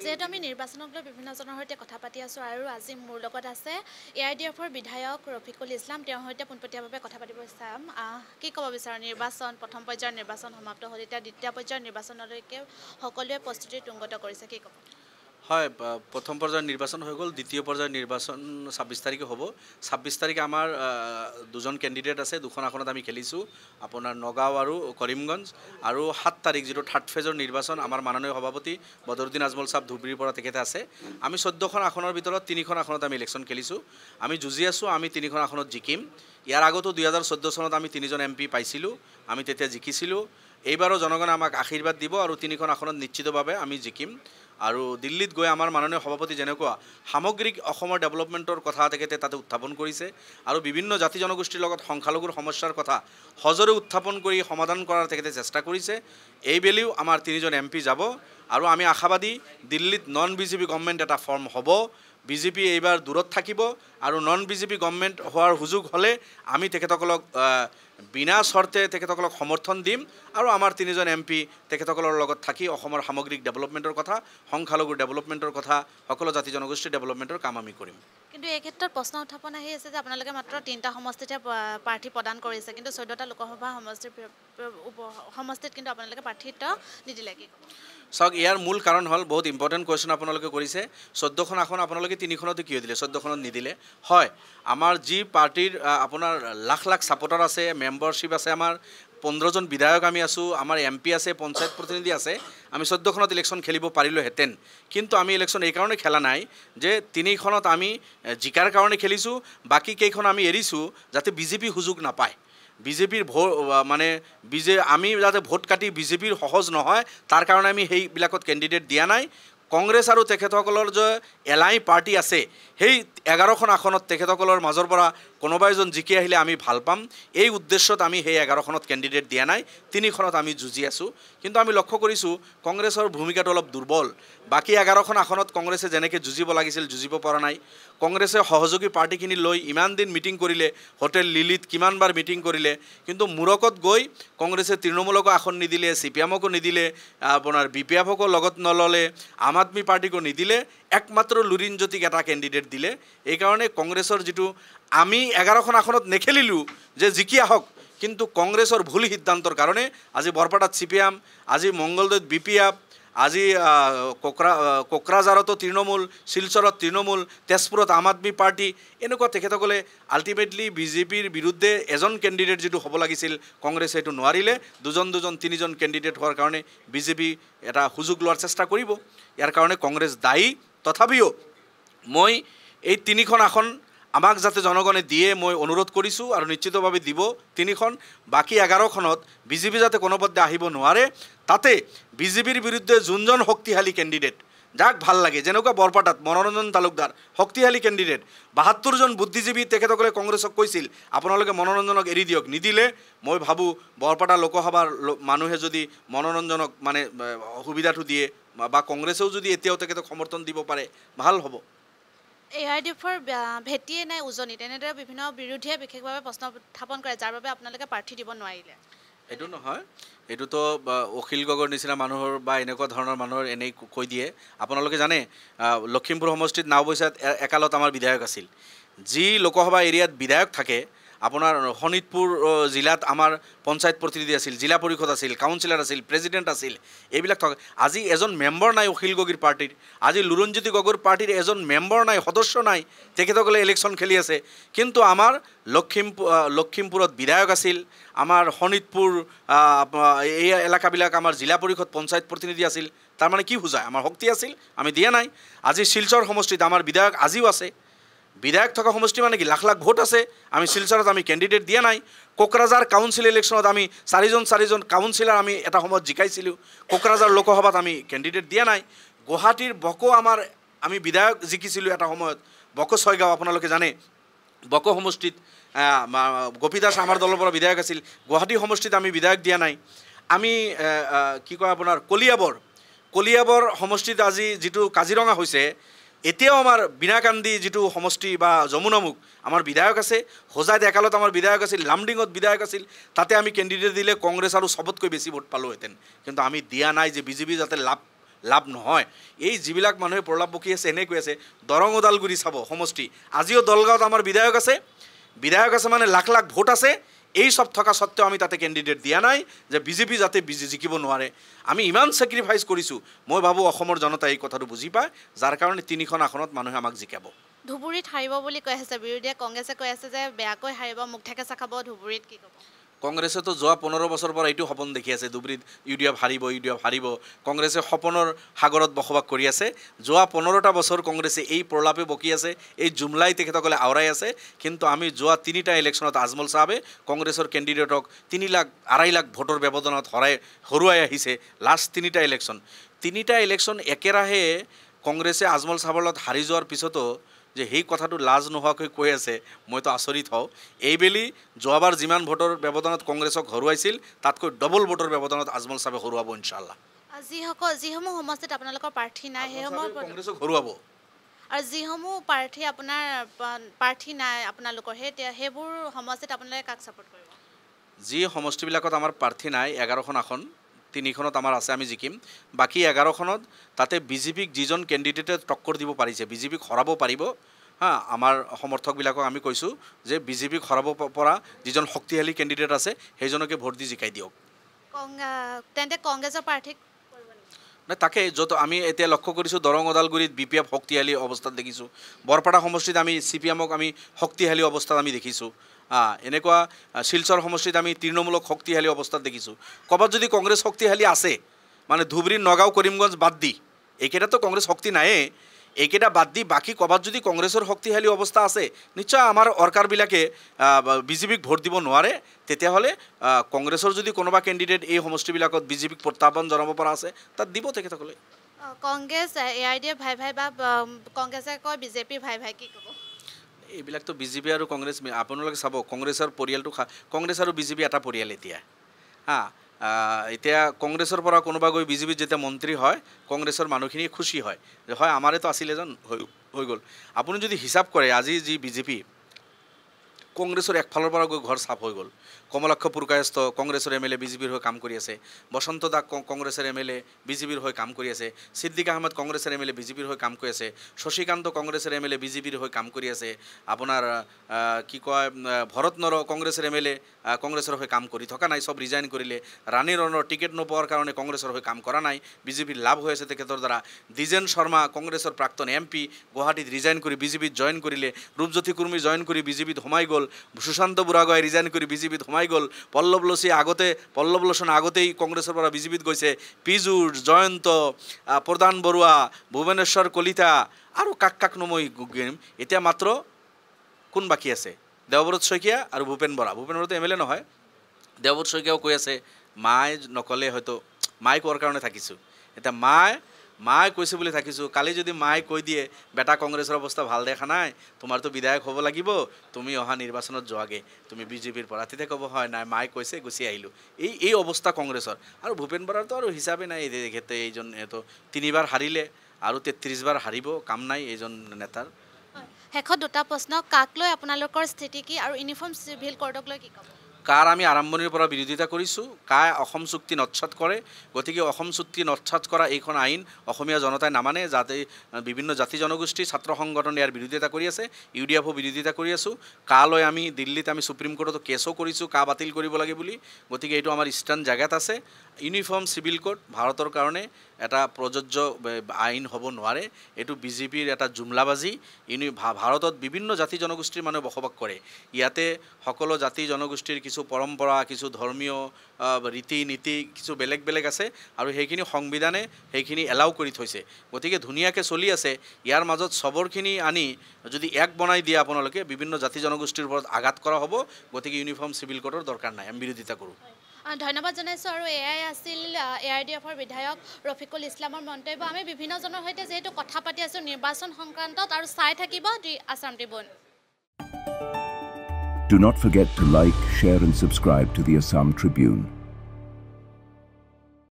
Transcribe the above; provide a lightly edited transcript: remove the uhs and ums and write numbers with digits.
যেহেতু আমি নিৰ্বাচনক লৈ বিভিন্নজনৰ সৈতে কথা পাতি আছোঁ আৰু আজি মোৰ লগত আছে AIDFৰ বিধায়ক ৰফিকুল ইছলাম তেওঁৰ সৈতে পোনপটীয়াভাৱে কথা পাতিব চাম কি ক'ব বিচাৰোঁ নিৰ্বাচন প্ৰথম পৰ্যায়ৰ নিৰ্বাচন সমাপ্ত হ'ল এতিয়া দ্বিতীয় পৰ্যায়ৰ নিৰ্বাচনলৈকে সকলোৱে প্ৰস্তুতি তুংগত কৰিছে কি ক'ব হয় প্ৰথম পৰ্যায়ৰ নিৰ্বাচন হৈ গ'ল দ্বিতীয় পৰ্যায়ৰ নিৰ্বাচন 26 তাৰিখে হ'ব 26 তাৰিখে আমাৰ দুজন কেণ্ডিডেট আছে দুখন আসনত আমি খেলিছোঁ আপোনাৰ নগাঁও আৰু কৰিমগঞ্জ আৰু 7 তাৰিখ যিটো থাৰ্ড ফেজৰ নিৰ্বাচন আমাৰ মাননীয় সভাপতি বদৰুদ্দিন আজমল সাহেব ধুবুৰীৰ পৰা তেখেতে আছে আমি 14খন আসনৰ ভিতৰত 3খন আসনত আমি ইলেকশ্যন খেলিছোঁ আমি যুঁজি আছোঁ আমি 3খন আসনত জিকিম ইয়াৰ আগতো 2014 চনত আমি 3জন MP পাইছিলোঁ আমি তেতিয়া জিকিছিলোঁ এইবাৰো জনগণে আমাক আশীৰ্বাদ দিব আৰু 3খন আসনত নিশ্চিতভাৱে আমি জিকিম আৰু দিল্লীত গৈ আমাৰ মাননীয় সভাপতি যেনেকুৱা সামগ্ৰিক অসমৰ ডেভেলপমেণ্টৰ কথা তেখেতে তাতে উত্থাপন কৰিছে আৰু বিভিন্ন জাতি জনগোষ্ঠীৰ লগত সংখ্যালঘুৰ সমস্যাৰ কথা সজৰে উত্থাপন কৰি সমাধান কৰাৰ তেখেতে চেষ্টা কৰিছে এইবেলিও আমাৰ 3জন MP যাব আৰু আমি আশাবাদী দিল্লীত নন বিজেপি গভৰ্ণমেণ্ট এটা ফৰ্ম হ'ব বিজেপি এইবাৰ দূৰত থাকিব আৰু নন বিজেপি গভৰ্ণমেণ্ট হোৱাৰ সুযোগ হ'লে আমি তেখেতসকলক বিনা শৰ্তে তেখেতসকলক সমৰ্থন দিম আৰু আমাৰ 3জন MP তেখেতসকলৰ লগত থাকি অসমৰ সামগ্ৰিক ডেভেলপমেণ্টৰ কথা সংখ্যালঘুৰ ডেভেলপমেণ্টৰ কথা সকলো জাতি জনগোষ্ঠীৰ ডেভেলপমেণ্টৰ কাম আমি কৰিম কিন্তু এই ক্ষেত্ৰত প্ৰশ্ন উত্থাপন আহি আছে যে আপোনালোকে মাত্ৰ 3টা সমষ্টিতে প্ৰাৰ্থী প্ৰদান কৰিছে কিন্তু 14টা লোকসভা সমষ্টিত কিন্তু আপোনালোকে প্ৰাৰ্থীত্ব নিদিলে কি চাওক ইয়াৰ মূল কাৰণ হ'ল বহুত ইম্পৰ্টেণ্ট কুৱেশ্যন আপোনালোকে কৰিছে 14খন আসন আপোনালোকে 3খনতে কিয় দিলে 14খনত নিদিলে হয় আমাৰ যি পাৰ্টিৰ আপোনাৰ লাখ লাখ ছাপোৰ্টাৰ আছে মেম্বাৰশ্বিপ আছে আমাৰ 15জন বিধায়ক আমি আছোঁ আমাৰ MP আছে পঞ্চায়ত প্ৰতিনিধি আছে আমি 14খনত ইলেকশ্যন খেলিব পাৰিলোহেঁতেন কিন্তু আমি ইলেকশ্যন এই কাৰণে খেলা নাই যে 3খনত আমি জিকাৰ কাৰণে খেলিছোঁ বাকী কেইখন আমি এৰিছোঁ যাতে বিজেপি সুযোগ নাপায় বিজেপিৰ মানে আমি যাতে ভোট কাটি বিজেপিৰ সহজ নহয় তাৰ কাৰণে আমি সেইবিলাকত কেণ্ডিডেট দিয়া নাই কংগ্ৰেছ আৰু তেখেতসকলৰ যে এলাই পাৰ্টি আছে সেই 11খন আসনত তেখেতসকলৰ মাজৰ পৰা কোনোবা এজন জিকি আহিলে আমি ভাল পাম এই উদ্দেশ্যত আমি সেই 11খনত কেণ্ডিডেট দিয়া নাই 3খনত আমি যুঁজি আছোঁ কিন্তু আমি লক্ষ্য কৰিছোঁ কংগ্ৰেছৰ ভূমিকাটো অলপ দুৰ্বল বাকী 11খন আসনত কংগ্ৰেছে যেনেকৈ যুঁজিব লাগিছিল যুঁজিব পৰা নাই কংগ্ৰেছে সহযোগী পাৰ্টিখিনি লৈ ইমান দিন মিটিং কৰিলে হোটেল লিলিত কিমানবাৰ মিটিং কৰিলে কিন্তু মূৰকত গৈ কংগ্ৰেছে তৃণমূলকো আসন নিদিলে CPM-কো নিদিলে আপোনাৰ BPF-কো লগত নল'লে আম আদমি পাৰ্টিকো নিদিলে একমাত্ৰ লুৰিণজ্যোতিক এটা কেণ্ডিডেট দিলে এইকাৰণে কংগ্ৰেছৰ যিটো আমি 11খন আসনত নেখেলিলোঁ যে জিকি আহক কিন্তু কংগ্ৰেছৰ ভুল সিদ্ধান্তৰ কাৰণে আজি বৰপেটাত CPM আজি মংগলদৈত BPF আজি কোকৰাঝাৰতো তৃণমূল শিলচৰত তৃণমূল তেজপুৰত আম আদমি পাৰ্টি এনেকুৱা তেখেতসকলে আল্টিমেটলি বিজেপিৰ বিৰুদ্ধে এজন কেণ্ডিডেট যিটো হ'ব লাগিছিল কংগ্ৰেছে এইটো নোৱাৰিলে দুজন 3জন কেণ্ডিডেট হোৱাৰ কাৰণে বিজেপি এটা সুযোগ লোৱাৰ চেষ্টা কৰিব ইয়াৰ কাৰণে কংগ্ৰেছ দায়ী তথাপিও মই এই 3খন আসন আমাক যাতে জনগণে দিয়ে মই অনুৰোধ কৰিছোঁ আৰু নিশ্চিতভাৱে দিব 3খন বাকী 11খনত বিজেপি যাতে কোনোপধ্যে আহিব নোৱাৰে তাতে বিজেপিৰ বিৰুদ্ধে যোনজন শক্তিশালী কেণ্ডিডেট যাক ভাল লাগে যেনেকুৱা বৰপেটাত মনোৰঞ্জন তালুকদাৰ শক্তিশালী কেণ্ডিডেট 72জন বুদ্ধিজীৱী তেখেতসকলে কংগ্ৰেছক কৈছিল আপোনালোকে মনোৰঞ্জনক এৰি দিয়ক নিদিলে মই ভাবোঁ বৰপেটা লোকসভাৰ মানুহে যদি মনোৰঞ্জনক মানে সুবিধাটো দিয়ে বা কংগ্ৰেছেও যদি এতিয়াও তেখেতক সমৰ্থন দিব পাৰে ভাল হ'ব AIDFৰ ভেটিয়ে নাই উজনি তেনেদৰে বিভিন্ন বিৰোধীয়ে বিশেষভাৱে প্ৰশ্ন উত্থাপন কৰে যাৰ বাবে আপোনালোকে প্ৰাৰ্থী দিব নোৱাৰিলে এইটো নহয় এইটোতো অখিল গগৈৰ নিচিনা মানুহৰ বা এনেকুৱা ধৰণৰ মানুহৰ এনেই কৈ দিয়ে আপোনালোকে জানে লখিমপুৰ সমষ্টিত নাওবৈচাত একালত আমাৰ বিধায়ক আছিল যি লোকসভা এৰিয়াত বিধায়ক থাকে আপোনাৰ শোণিতপুৰ জিলাত আমাৰ পঞ্চায়ত প্ৰতিনিধি আছিল জিলা পৰিষদ আছিল কাউন্সিলৰ আছিল প্ৰেচিডেণ্ট আছিল এইবিলাক থাকে আজি এজন মেম্বাৰ নাই অখিল গগৈৰ পাৰ্টিৰ আজি লুৰণজ্যোতি গগৈৰ পাৰ্টিৰ এজন মেম্বাৰ নাই সদস্য নাই তেখেতসকলে ইলেকশ্যন খেলি আছে কিন্তু আমাৰ লখিমপুৰত বিধায়ক আছিল আমাৰ শোণিতপুৰ এই এলেকাবিলাক আমাৰ জিলা পৰিষদ পঞ্চায়ত প্ৰতিনিধি আছিল তাৰমানে কি বুজায় আমাৰ শক্তি আছিল আমি দিয়া নাই আজি শিলচৰ সমষ্টিত আমাৰ বিধায়ক আজিও আছে বিধায়ক থকা সমষ্টি মানে কি লাখ লাখ ভোট আছে আমি শিলচৰত আমি কেণ্ডিডেট দিয়া নাই কোকৰাঝাৰ কাউন্সিল ইলেকশ্যনত আমি 4জন কাউন্সিলাৰ আমি এটা সময়ত জিকাইছিলোঁ কোকৰাঝাৰ লোকসভাত আমি কেণ্ডিডেট দিয়া নাই গুৱাহাটীৰ বকো আমি বিধায়ক জিকিছিলোঁ এটা সময়ত বকো ছয়গাঁও আপোনালোকে জানে বকো সমষ্টিত গোপী দাস আমাৰ দলৰ পৰা বিধায়ক আছিল গুৱাহাটী সমষ্টিত আমি বিধায়ক দিয়া নাই আমি কি কয় আপোনাৰ কলিয়াবৰ সমষ্টিত আজি যিটো কাজিৰঙা হৈছে এতিয়াও আমাৰ বিনাকান্দি যিটো সমষ্টি বা যমুনামুখ আমাৰ বিধায়ক আছে হোজাইত একালত আমাৰ বিধায়ক আছিল লামডিঙত বিধায়ক আছিল তাতে আমি কেণ্ডিডেট দিলে কংগ্ৰেছ আৰু সবতকৈ বেছি ভোট পালোহেঁতেন কিন্তু আমি দিয়া নাই যে বিজেপি যাতে লাভ লাভ নহয় এই যিবিলাক মানুহে প্ৰলাপ বকি আছে এনে কৈ আছে দৰং ওদালগুৰি চাব সমষ্টি আজিও দলগাঁৱত আমাৰ বিধায়ক আছে মানে লাখ লাখ ভোট আছে এই সব থকা সত্ত্বেও আমি তাতে কেণ্ডিডেট দিয়া নাই যে বিজেপি যাতে জিকিব নোৱাৰে আমি ইমান চেক্ৰিফাইচ কৰিছোঁ মই ভাবোঁ অসমৰ জনতাই এই কথাটো বুজি পায় যাৰ কাৰণে 3খন আসনত মানুহে আমাক জিকাব ধুবুৰীত হাৰিব বুলি কৈ আছে বিৰোধীয়ে কংগ্ৰেছে কৈ আছে যে বেয়াকৈ হাৰিব মুখ ঠেকেচা খাব ধুবুৰীত কি ক'ব কংগ্ৰেছেতো যোৱা 15 বছৰ পৰা এইটো সপোন দেখি আছে ধুবুৰীত ইউডিএফ হাৰিব কংগ্ৰেছে সপোনৰ সাগৰত বসবাস কৰি আছে যোৱা 15টা বছৰ কংগ্ৰেছে এই প্ৰলাপে বকি আছে এই জুমলাই তেখেতসকলে আওৰাই আছে কিন্তু আমি যোৱা 3টা ইলেকশ্যনত আজমল চাহাবে কংগ্ৰেছৰ কেণ্ডিডেটক 3 লাখ 2.5 লাখ ভোটৰ ব্যৱধানত হৰুৱাই আহিছে লাষ্ট 3টা ইলেকশ্যন একেৰাহে কংগ্ৰেছে আজমল চাহাবৰ লগত হাৰি যোৱাৰ পিছতো যে সেই কথাটো লাজ নোহোৱাকৈ কৈ আছে মইতো আচৰিত হওঁ এইবেলি যোৱাবাৰ যিমান ভোটৰ ব্যৱধানত কংগ্ৰেছক হৰুৱাইছিল তাতকৈ ডবল ভোটৰ ব্যৱধানত আজমল চাহাবে হৰুৱাব ইনশাআল্লাহ যিসমূহ সমষ্টিত আপোনালোকৰ প্ৰাৰ্থী নাই সেইসমূহ কংগ্ৰেছক হৰুৱাব আৰু যিসমূহ প্ৰাৰ্থী নাই আপোনালোকৰ সেইবোৰ সমষ্টিত আপোনালোকে কাক ছাপোৰ্ট কৰিব যি সমষ্টিবিলাকত আমাৰ প্ৰাৰ্থী নাই 11খন আসন 3খনত আমাৰ আছে আমি জিকিম বাকী 11খনত তাতে বিজেপিক যিজন কেণ্ডিডেটে টক্কৰ দিব পাৰিছে বিজেপিক হৰাব পাৰিব হা আমাৰ সমৰ্থকবিলাকক আমি কৈছোঁ যে বিজেপিক হৰাব পৰা যিজন শক্তিশালী কেণ্ডিডেট আছে সেইজনকে ভোট দি জিকাই দিয়ক তেন্তে কংগ্ৰেছৰ প্ৰাৰ্থীক নাই তাকে য'ত আমি এতিয়া লক্ষ্য কৰিছোঁ দৰং ওদালগুৰিত BPF শক্তিশালী অৱস্থাত দেখিছোঁ বৰপেটা সমষ্টিত আমি CPMক আমি শক্তিশালী অৱস্থাত আমি দেখিছোঁ এনেকুৱা শিলচৰ সমষ্টিত আমি তৃণমূলক শক্তিশালী অৱস্থাত দেখিছোঁ ক'ৰবাত যদি কংগ্ৰেছ শক্তিশালী আছে মানে ধুবুৰী নগাঁও কৰিমগঞ্জ বাদ দি এইকেইটাতো কংগ্ৰেছ শক্তি নাইয়ে এইকেইটা বাদ দি বাকী ক'ৰবাত যদি কংগ্ৰেছৰ শক্তিশালী অৱস্থা আছে নিশ্চয় আমাৰ অৰকাৰবিলাকে বিজেপিক ভোট দিব নোৱাৰে তেতিয়াহ'লে কংগ্ৰেছৰ যদি কোনোবা কেণ্ডিডেট এই সমষ্টিবিলাকত বিজেপিক প্ৰত্যাহ্বান জনাব পৰা আছে তাত দিব তেখেতসকলে কংগ্ৰেছ AIDF ভাই বা কংগ্ৰেছে কয় বিজেপি ভাই কি ক'ব এইবিলাকতো বিজেপি আৰু কংগ্ৰেছ আপোনালোকে চাব কংগ্ৰেছৰ পৰিয়ালটো কংগ্ৰেছ আৰু বিজেপি এটা পৰিয়াল এতিয়া এতিয়া কংগ্ৰেছৰ পৰা কোনোবা গৈ বিজেপিত যেতিয়া মন্ত্ৰী হয় কংগ্ৰেছৰ মানুহখিনি খুশি হয় যে হয় আমাৰেতো আছিল এজন হৈ গ'ল আপুনি যদি হিচাপ কৰে আজি যি বিজেপি কংগ্ৰেছৰ একফালৰ পৰা গৈ ঘৰ চাপ হৈ গ'ল কমলাক্ষ পুৰকায়স্থ কংগ্ৰেছৰ MLA বিজেপিৰ হৈ কাম কৰি আছে বসন্ত দাস কংগ্ৰেছৰ MLA বিজেপিৰ হৈ কাম কৰি আছে সিদ্দিক আহমেদ কংগ্ৰেছৰ MLA বিজেপিৰ হৈ কাম কৰি আছে শশীকান্ত কংগ্ৰেছৰ MLA বিজেপিৰ হৈ কাম কৰি আছে আপোনাৰ কি কয় ভৰত নৰ কংগ্ৰেছৰ MLA কংগ্ৰেছৰ হৈ কাম কৰি থকা নাই সব ৰিজাইন কৰিলে ৰাণী ৰণৰ টিকেট নোপোৱাৰ কাৰণে কংগ্ৰেছৰ হৈ কাম কৰা নাই বিজেপিৰ লাভ হৈ আছে তেখেতৰ দ্বাৰা দ্বিজেন শৰ্মা কংগ্ৰেছৰ প্ৰাক্তন MP গুৱাহাটীত ৰিজাইন কৰি বিজেপিত জইন কৰিলে ৰূপজ্যোতি কুৰ্মী জইন কৰি বিজেপিত সোমাই গ'ল সুশান্ত বুঢ়াগোহাঁই ৰিজাইন কৰি বিজেপিত সোমাই গ'ল পল্লৱ লোচন আগতেই কংগ্ৰেছৰ পৰা বিজেপিত গৈছে পীযুষ জয়ন্ত প্ৰধান বৰুৱা ভুৱনেশ্বৰ কলিতা আৰু কাক নমই গেম এতিয়া মাত্ৰ কোন বাকী আছে দেৱব্ৰত শইকীয়া আৰু ভূপেন বৰাটো MLA নহয় দেৱব্ৰত শইকীয়াও কৈ আছে মায়ে নকলে হয়তো মায়ে কোৱাৰ কাৰণে থাকিছোঁ এতিয়া মায়ে কৈছে বুলি থাকিছোঁ কালি যদি মায়ে কৈ দিয়ে বেটা কংগ্ৰেছৰ অৱস্থা ভাল দেখা নাই তোমাৰতো বিধায়ক হ'ব লাগিব তুমি অহা নিৰ্বাচনত যোৱাগে তুমি বিজেপিৰ পৰা তেতিয়া ক'ব হয় নাই মায়ে কৈছে গুচি আহিলোঁ এই অৱস্থা কংগ্ৰেছৰ আৰু ভূপেন বৰাৰতো আৰু হিচাপে নাই তেখেতে এইজন এইটো 3বাৰ হাৰিলে আৰু 33বাৰ হাৰিব কাম নাই এইজন নেতাৰ শেষত দুটা প্ৰশ্ন কাক লৈ আপোনালোকৰ স্থিতি কি আৰু ইউনিফৰ্ম চিভিল কোডক লৈ কি ক'ব কাৰ আমি আৰম্ভণিৰ পৰা বিৰোধিতা কৰিছোঁ কাৰ অসম চুক্তি নৎসাত কৰে গতিকে অসম চুক্তি নৎসাত কৰা এইখন আইন অসমীয়া জনতাই নামানে যাতে বিভিন্ন জাতি জনগোষ্ঠী ছাত্ৰ সংগঠন ইয়াৰ বিৰোধিতা কৰি আছে UDFও বিৰোধিতা কৰি আছোঁ কালৈ আমি দিল্লীত আমি সুপ্ৰিম কোৰ্টতো কেছো কৰিছোঁ কা বাতিল কৰিব লাগে বুলি গতিকে এইটো আমাৰ ষ্টেণ্ড জাগাত আছে ইউনিফৰ্ম চিভিল কোড ভাৰতৰ কাৰণে এটা প্ৰযোজ্য আইন হ'ব নোৱাৰে এইটো বিজেপিৰ এটা জুমলাবাজি ভাৰতত বিভিন্ন জাতি জনগোষ্ঠীৰ মানুহে বসবাস কৰে ইয়াতে সকলো জাতি জনগোষ্ঠীৰ কিছু পৰম্পৰা কিছু ধৰ্মীয় ৰীতি নীতি কিছু বেলেগ আছে আৰু সেইখিনি সংবিধানে সেইখিনি এলাউ কৰি থৈছে গতিকে ধুনীয়াকৈ চলি আছে ইয়াৰ মাজত সবৰখিনি আনি যদি এক বনাই দিয়ে আপোনালোকে বিভিন্ন জাতি জনগোষ্ঠীৰ ওপৰত আঘাত কৰা হ'ব গতিকে ইউনিফৰ্ম চিভিল কোডৰ দৰকাৰ নাই আমি বিৰোধিতা কৰোঁ ধন্যবাদ জনাইছোঁ আৰু এয়াই আছিল AIDFৰ বিধায়ক ৰফিকুল ইছলামৰ মন্তব্য আমি বিভিন্নজনৰ সৈতে যেহেতু কথা পাতি আছোঁ নিৰ্বাচন সংক্ৰান্তত আৰু চাই থাকিব Assam Tribune Do not forget to like, share and subscribe to the Assam Tribune.